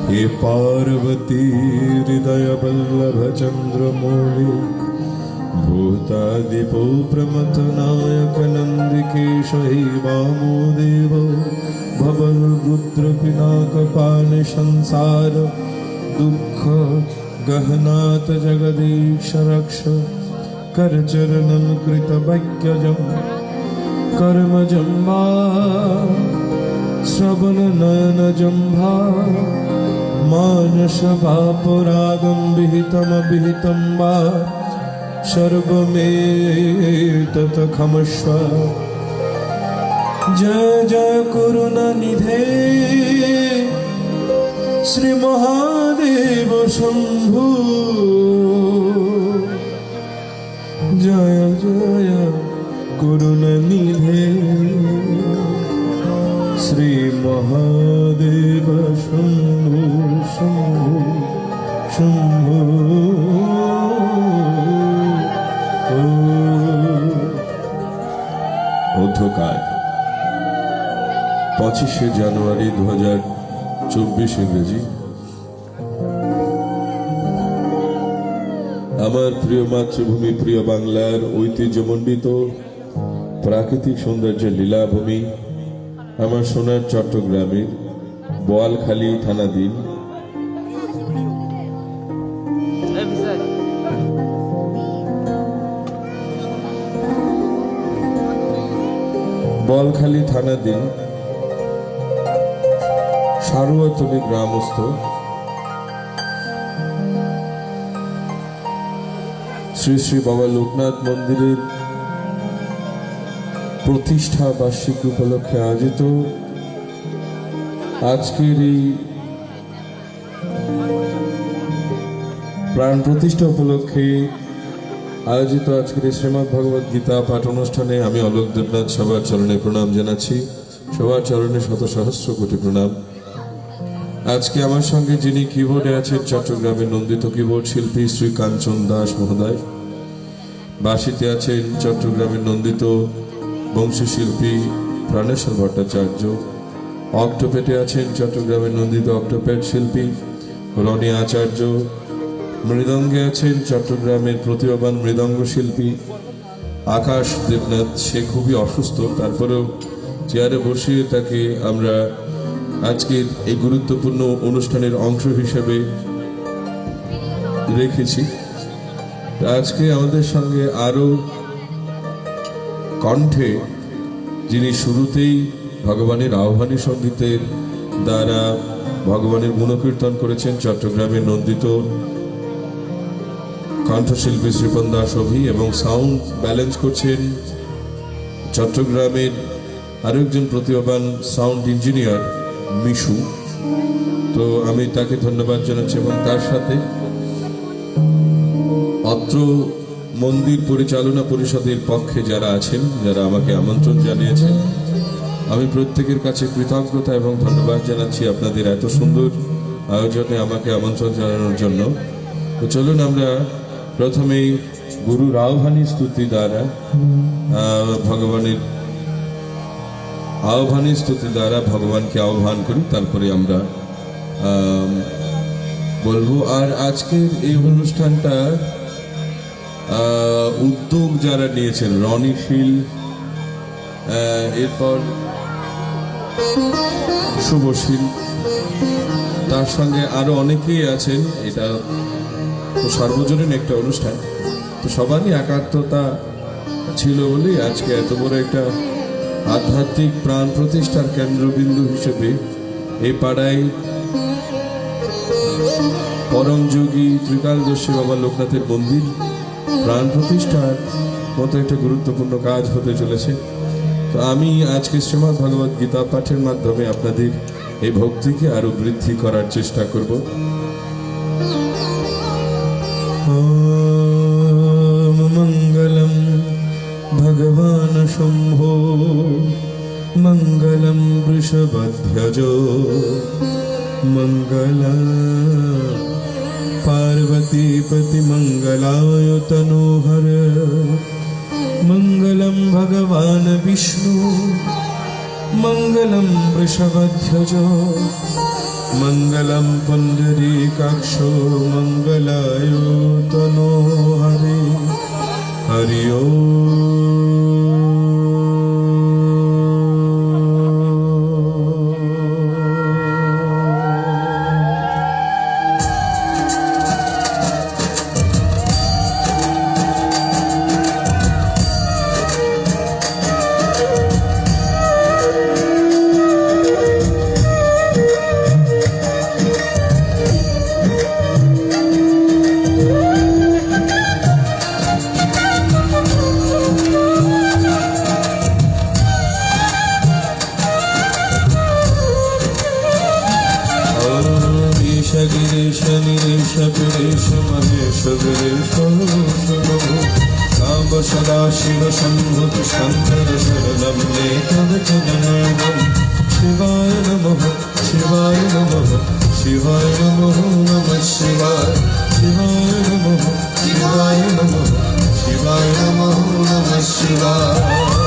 हे पार्वती हृदय वल्लभ चंद्रमौलि भूतादिपो प्रमथ नायक नंदिकेश हे वामोदेव भवरुद्र पिनाकपाल संसार दुख गहनाथ जगदीश रक्ष कर चरणन कृत वैक्यजम कर्म जम्मा श्रवण नयन जम्भा मानस वापरागम विहितम विहितम वा सर्वमेतत क्षमस्व जय जय करुणानिधे श्री महादेव शंभु जय जय करुणानिधे श्री महादेव शंभु शंभु शंभु অধ্যকার 25শে জানুয়ারি 2024 ইংরেজি। আমার প্রিয় মাতৃভূমি প্রিয় বাংলার ঐতিহ্যমণ্ডিত প্রাকৃতিক সৌন্দর্যের লীলাভূমি আমার সোনার চট্টগ্রামের বোয়ালখালী থানাধীন বোয়ালখালী থানাধীন সারুয়াতলী গ্রামস্থ শ্রী শ্রী বাবা লোকনাথ মন্দিরের প্রতিষ্ঠা বার্ষিকী উপলক্ষে আয়োজিত আজকের এই প্রাণ প্রতিষ্ঠা উপলক্ষে আয়োজিত আজকের শ্রীমদ্ ভগবদ গীতা পাঠ অনুষ্ঠানে আমি অলোক দেবনাথ সবার চরণে প্রণাম জানাচ্ছি, সবার চরণে শত সহস্র কোটি প্রণাম। আজকে আমার সঙ্গে যিনি কিবোর্ডে আছেন চট্টগ্রামের নন্দিত কিবোর্ড শিল্পী শ্রী কাঞ্চন দাস মহোদয়, বাঁশিতে আছেন চট্টগ্রামের নন্দিত বংশশিল্পী প্রাণেশ্বর ভট্টাচার্য, অক্টোপেটে আছেন চট্টগ্রামের নন্দিত অক্টোপেট শিল্পী রনি আচার্য, মৃদঙ্গে আছেন চট্টগ্রামের প্রতিভাবান মৃদঙ্গ শিল্পী আকাশ দেবনাথ। সে খুবই অসুস্থ, তারপরেও চেয়ারে বসিয়ে তাকে আমরা আজকের এই গুরুত্বপূর্ণ অনুষ্ঠানের অংশ হিসেবে রেখেছি। আজকে আমাদের সঙ্গে আরো কণ্ঠে যিনি শুরুতেই ভগবানের আহ্বানী সঙ্গীতের দ্বারা ভগবানের গুণকীর্তন করেছেন চট্টগ্রামের নন্দিত কণ্ঠশিল্পী শ্রীপন দাস অভি, এবং সাউন্ড ব্যালেন্স করছেন চট্টগ্রামের আরেকজন প্রতিভাবান সাউন্ড ইঞ্জিনিয়ার মিশু। তো আমি তাকে ধন্যবাদ জানাচ্ছি, এবং তার সাথে অত্র মন্দির পরিচালনা পরিষদের পক্ষে যারা আছেন, যারা আমাকে আমন্ত্রণ জানিয়েছেন, আমি প্রত্যেকের কাছে কৃতজ্ঞতা এবং ধন্যবাদ জানাচ্ছি আপনাদের এত সুন্দর আয়োজনে আমাকে আমন্ত্রণ জানানোর জন্য। তো চলুন আমরা প্রথমেই গুরুর আহ্বানী স্তুতি দ্বারা ভগবানকে আহ্বান করি, তারপরে আমরা বলবো। আর আজকের এই অনুষ্ঠানটা উদ্যোগ যারা নিয়েছেন, রনিশীল, এরপর শুভশীল, তার সঙ্গে আরো অনেকেই আছেন। এটা সর্বজনীন একটা অনুষ্ঠান, তো সবারই একাত্মতা ছিল বলেই আজকে এত বড় একটা আধ্যাত্মিক প্রাণ প্রতিষ্ঠার কেন্দ্রবিন্দু হিসেবে এই পাড়ায় পরমযোগী ত্রিকালদর্শী বাবা লোকনাথের মন্দির প্রাণ প্রতিষ্ঠার মতো একটা গুরুত্বপূর্ণ কাজ হতে চলেছে। তো আমি আজকে শ্রীমদ্ ভগবদ গীতা পাঠের মাধ্যমে আপনাদের এই ভক্তিকে আরো বৃদ্ধি করার চেষ্টা করব। মঙ্গলম ভগবান শম্ভো মঙ্গলম বৃষভধ্বজ मंगल पार्वती पति मंगलाय तनोहर मंगलम भगवान विष्णु मंगलम वृषभध्वज मङ्गलं पुण्डरीकाक्षो मङ्गलाय तनो हरि हरि गिरीश निरीश गिरीश महेश गिरीश साम्ब सदा शिव शंभु शंकर शरणं मे तव चरणं शिवाय नमः शिवाय नमः शिवाय नमः नमः शिवाय शिवाय नमः शिवाय नमः शिवाय नमः नमः शिवाय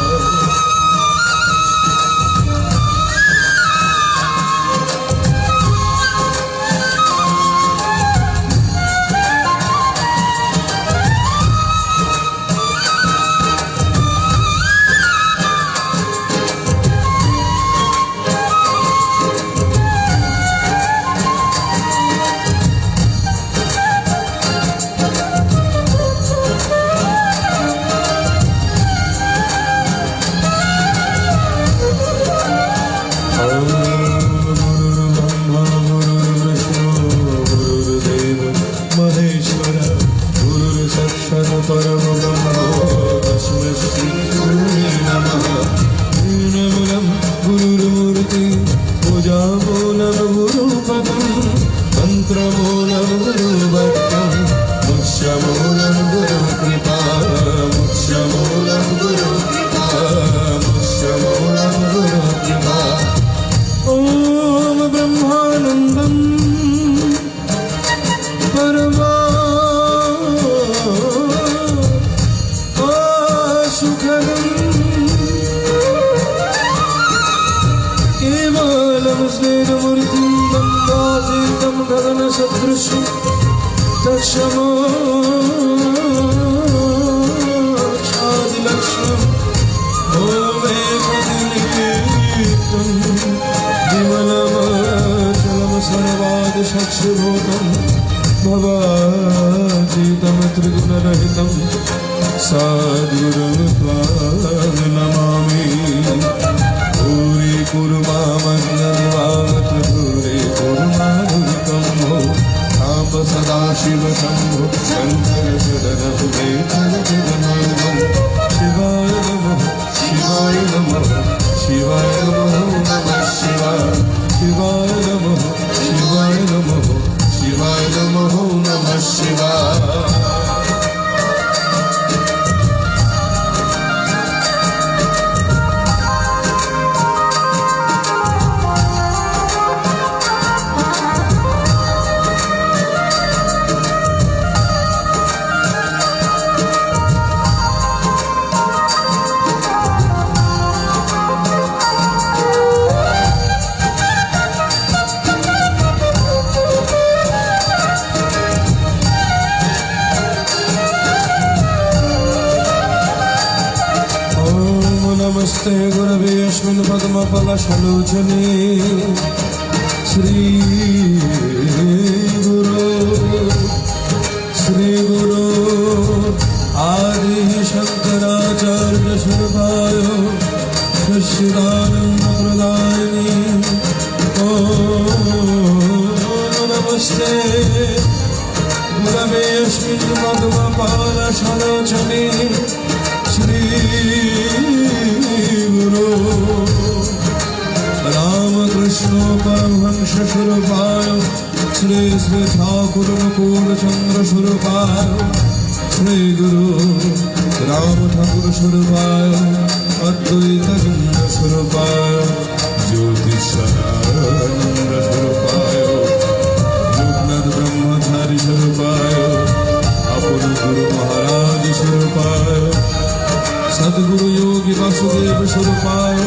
सद्गुरु योगी वासुदेव स्वरूपाय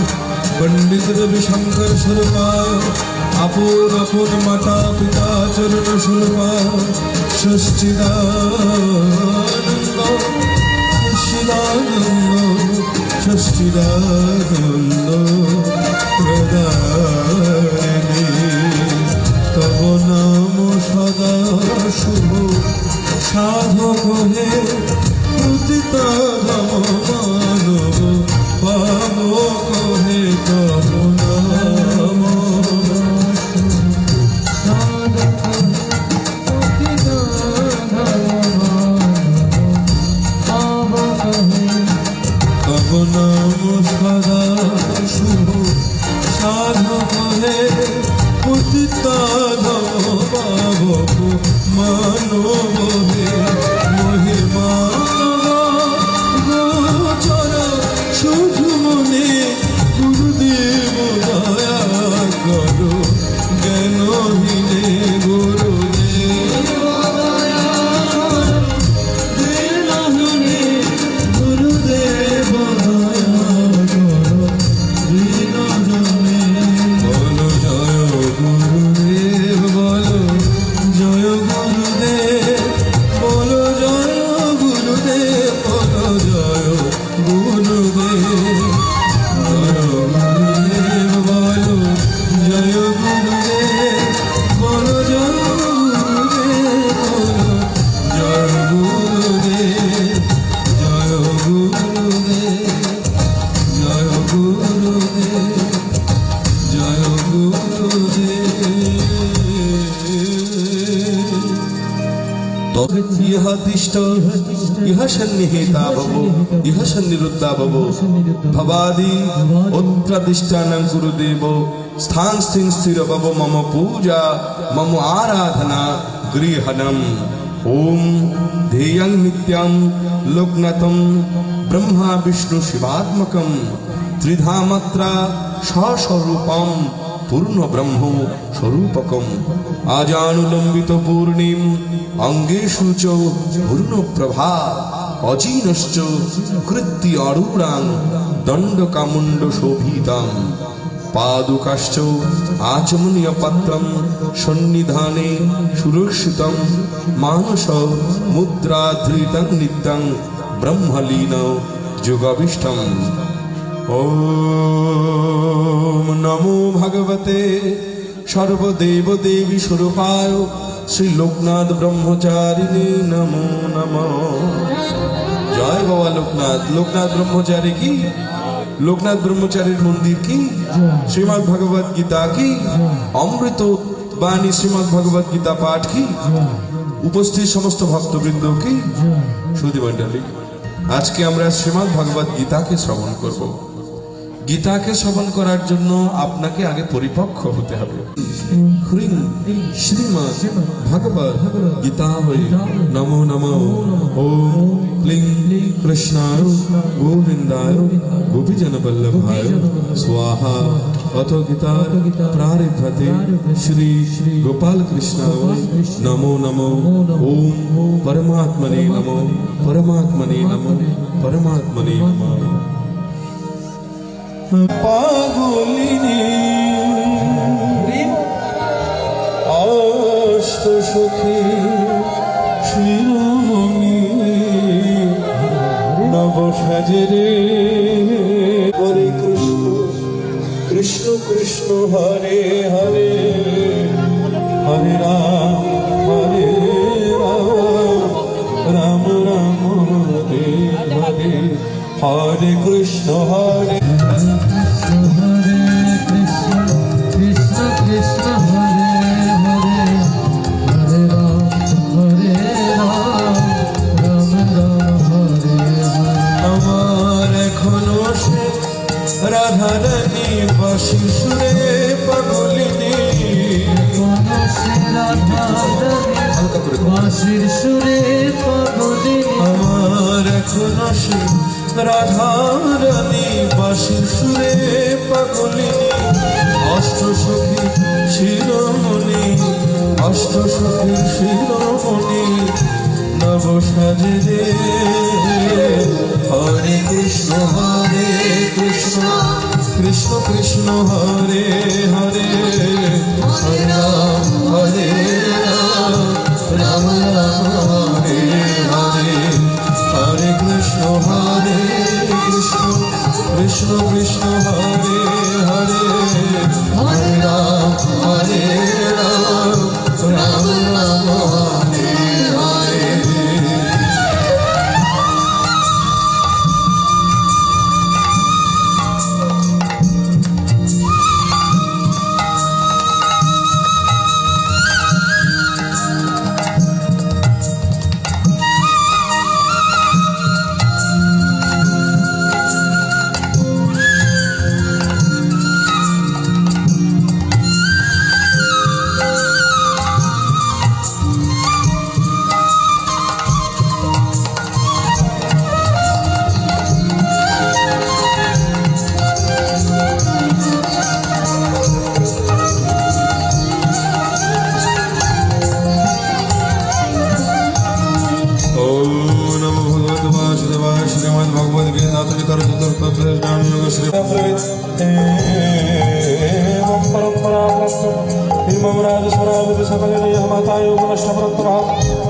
पंडित रविशंकर स्वरूपाय আপন আপন মাতা পিতা চরণ শুলভা ষষ্ঠীদানন্দ ষষ্ঠীদানন্দ প্রদায়িনী তব নাম সদা শুভ সাধক হে প্রতিতা ধাম মানব পাবক হে তব নাম তব নাম সদা শুভ সাধক হে পতিতা ধাম পাবক মানব হে মহিমা গোচর শুধু মনে গুরুদেব দয়া করো জ্ঞানহীনে গুরুদেব গুরুদেব বলো জয় গুরুদেব বলো জয় গুরুদেব বলো জয় গুরুদেব বলো জয় গুরুদেব বলো গুরুদেব বলো জয় গুরুদেব বলো জয় গুরুদেব বলো জয় গুরুদেব জয় গুরুদেব জয় গুরুদেব জয় গুরুদেব ইহ তিষ্ঠ ইহ সন্নিহিতা ভব ইহ সন্নিরুদ্ধা ভব ভবাদি উত্প্রতিষ্ঠানং গুরুদেব স্থান স্থির স্থির ভব মম পূজা মম আরাধনা গৃহণম ওম ध्येयं नित्यं लोकनाथं ब्रह्मा विष्णु शिवात्मकं त्रिधामात्रा सस्वरूपं पूर्ण ब्रह्म स्वरूपकम् आजानुलंबित पूर्णिम अंगेषु च पूर्णप्रभा अजीनश्च कृत्ति अरूढां दण्डकामुण्ड शोभितां पादुकाश्च आचमनीय पत्रं सन्निधाने सुरक्षितं मानस मुद्रा धृतं नित्यं ब्रह्मलीन जुगविष्टम् ओम नमो भगवते सर्वदेव देवी स्वरूपाय श्री लोकनाथ ब्रह्मचारिणे नमो नमः। जय बाबा लोकनाथ। लोकनाथ ब्रह्मचारी की, लोकनाथ ब्रह्मचारी मंदिर की, श्रीमद् भगवत गीता की, अमृत बाणी श्रीमद् भगवत गीता पाठ की, उपस्थित समस्त भक्तवृंद की सुधी मंडली। आज के আমরা শ্রীমদ্ ভগবত গীতাকে শ্রবণ করব। গীতাকে শ্রবণ করার জন্য আপনাকে আগে পরিপক্ক হতে হবে। হ্রিং শ্রীমদ্ ভগবত গীতায় নমো নমঃ। ওম ক্লিং কৃষ্ণায় গোবিন্দায় গোপীজন বল্লভায় স্বাহা। অথ গীতার প্রারব্ধতে শ্রী গোপাল কৃষ্ণায় নমো নমঃ। ওম পরমাত্মনে নমঃ। পরমাত্মনে নমঃ। পরমাত্মনে নমঃ। পাগলিনী অষ্ট সখী শিরোমণি নব সাজরে হরে কৃষ্ণ কৃষ্ণ কৃষ্ণ হরে হরে হরে রাম রাম রাম হরে হরে হরে কৃষ্ণ হরে রাধারানী বাঁশি সুরে পাগলিনী বাঁশির সুরে পাগলিনী আমার এখনো সে রাধারানী বাঁশির সুরে পাগলিনী অষ্ট সখী শিরোমণি অষ্ট সখী শিরোমণি নব সাজে রে হরে কৃষ্ণ কৃষ্ণ কৃষ্ণ হরে হরে হরে রাম রাম রাম হরে হরে হরে কৃষ্ণ কৃষ্ণ কৃষ্ণ কৃষ্ণ হরে হরে হরে রাম রাম রাম হরে হরে।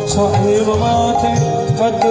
सकल माता